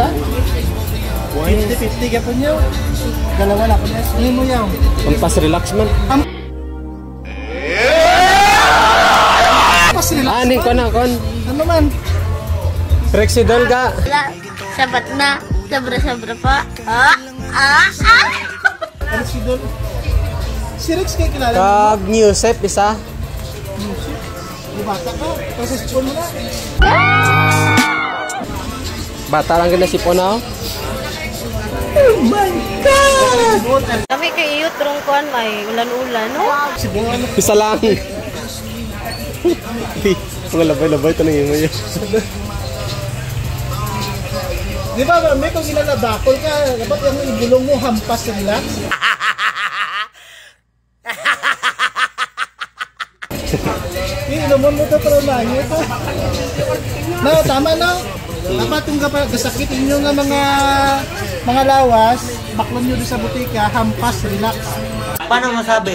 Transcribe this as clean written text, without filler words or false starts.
ba? 50-50 ka po niyo. Dalawa na po niya. Ngayon mo yaw. Hampas relax man. Hampas relax man? Hindi ko na, kon. Ano man? Rexidol ka. Wala, sabat na. Sobra-sobra pa. Rexidol. Si Rex kayo kilala mo? Kag Newsep, isa. Di bata ka. Kasi sipon mo na. Bata lang ganda si Pona. Oh my God! Kami kay iyo, trungkuan, may ulan-ulan, no? Sibungan. Isa lang. Mga labay-labay, tanongin mo yun. Di ba, may kung ginagabakol ka, dapat yung ibulong mo hampas relax. Inuman mo ito pero langit. No, tama na. Dapat yung gasakit inyo nga mga lawas, baklon nyo doon sa butika, hampas relax. Paano masabi?